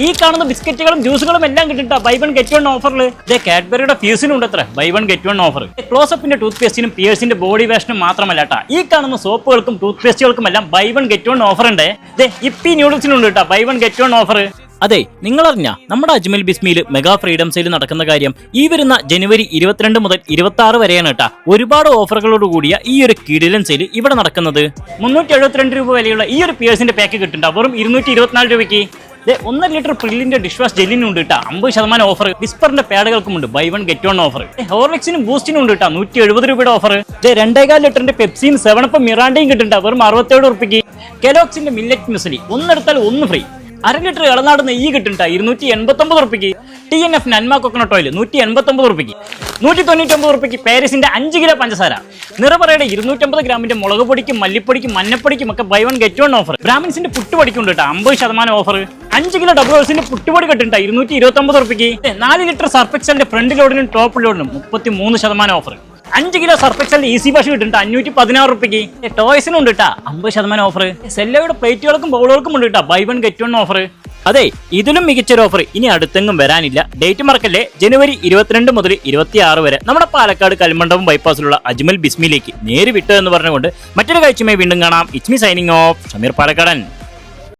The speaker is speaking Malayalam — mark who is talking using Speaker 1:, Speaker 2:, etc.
Speaker 1: ഈ കാണുന്ന ബിസ്ക്കറ്റുകളും ജ്യൂസുകളും എല്ലാം കിട്ടും ബൈ വൺ ഗെറ്റ് വൺ ഓഫറിൽ. കാഡ്ബറിയുടെ ഫ്യൂസിനും ഉണ്ട് അത്ര buy one get one offer. ക്ലോസപ്പിന്റെ ടൂത്ത് പേസ്റ്റിനും പിയേഴ്സിന്റെ ബോഡി വാഷിനും മാത്രമല്ല കേട്ടാ, ഈ കാണുന്ന സോപ്പുകൾക്കും ടൂത്ത് പേസ്റ്റുകൾക്കും എല്ലാം buy one get one offer ഉണ്ട്. ഇപ്പി നൂഡിൽസിനുണ്ട് കേട്ടോ buy one get one offer. അതെ, നിങ്ങൾ അറിഞ്ഞ നമ്മുടെ അജ്മൽ ബിസ്മിയിൽ മെഗാ ഫ്രീഡം സെയിൽ നടക്കുന്ന കാര്യം ഈ വരുന്ന ജനുവരി 22 മുതൽ 26 വരെയാണ് കേട്ടാ. ഒരുപാട് ഓഫറുകളോട് കൂടിയ ഈ ഒരു കിടിലൻ സെയിൽ ഇവിടെ നടക്കുന്നത്. 372 രൂപ വിലയുള്ള ഈ ഒരു പിയേഴ്സിന്റെ പാക്ക് കിട്ടുന്നുണ്ട് വെറും 224 രൂപയ്ക്ക്. 1.5 ലിറ്റർ പ്രില്ലിന്റെ ഡിഷ് വാഷ് ജെല്ലിനുണ്ട് കേട്ടോ 50% ഓഫർ. വിസ്പറിന്റെ പാഡുകൾക്കുമുണ്ട് buy one get one offer. ഹോർലിക്സിനും ബൂസ്റ്റിനും ഉണ്ട് കേട്ടോ 170 രൂപയുടെ ഓഫർ. 2.25 ലിറ്ററിന്റെ പെപ്സിയും 7up മിറാണ്ടയും കിട്ടുന്നുണ്ട് വെറും 67 രൂപയ്ക്ക്. കെലോക്സിന്റെ മില്ലറ്റ് മ്യൂസ്ലി ഒന്നെടുത്താൽ ഒന്ന് ഫ്രീ. 1/2 ലിറ്റർ ഇളനാട് നെയ്യ് കിട്ടുന്നുണ്ട് 289 രൂപയ്ക്ക്. TNF നന്മ കൊക്കനട്ട് ഓയിൽ 189 രൂപയ്ക്ക്. 199 രൂപയ്ക്ക് പാരീസിന്റെ 5 കിലോ പഞ്ചസാര. നിറപറയുടെ 250 ഗ്രാമിന്റെ മുളക് പൊടിക്കും മല്ലിപ്പൊടിക്കും മഞ്ഞപ്പൊടിക്കും ഒക്കെ buy one get one offer. ബ്രാഹ്മിൻസിന്റെ പുട്ടുപൊടിക്കുണ്ട് കേട്ടോ 50% ഓഫർ. 5 കിലോ ഡബിൾ ഓൾസിന്റെ പുട്ടുപൊടി കിട്ടുന്നുണ്ട് 229 രൂപയ്ക്ക്. 4 ലിറ്റർ സർഫെക്സലിന്റെ ഫ്രണ്ട് ലോഡിനും ടോപ്പ് ലോഡിനും 33% ഓഫർ. 5 കിലോ സർഫെക്സലിന്റെ ഈസി വാഷ് കിട്ടുന്നുണ്ട് 516 രൂപയ്ക്ക്. ടോയ്സിനും ഉണ്ട് കേട്ടോ 50% ഓഫർ. സെല്ലോയുടെ പ്ലേറ്റുകൾക്കും ബൗളുകൾക്കും ഉണ്ട് കേട്ടോ buy one get one offer. അതെ, ഇതിലും മികച്ചൊരു ഓഫർ ഇനി അടുത്തെങ്ങും വരാനില്ല. ഡേറ്റ് മറക്കല്ലേ, ജനുവരി 22 മുതൽ 26 വരെ നമ്മുടെ പാലക്കാട് കൽമണ്ഡപം ബൈപ്പാസിലുള്ള അജ്മൽ ബിസ്മിയിലേക്ക് നേര് വിട്ടു എന്ന് പറഞ്ഞുകൊണ്ട് മറ്റൊരു കാഴ്ചയുമായി വീണ്ടും കാണാം. It's me signing off, Shameer പാലക്കാടൻ.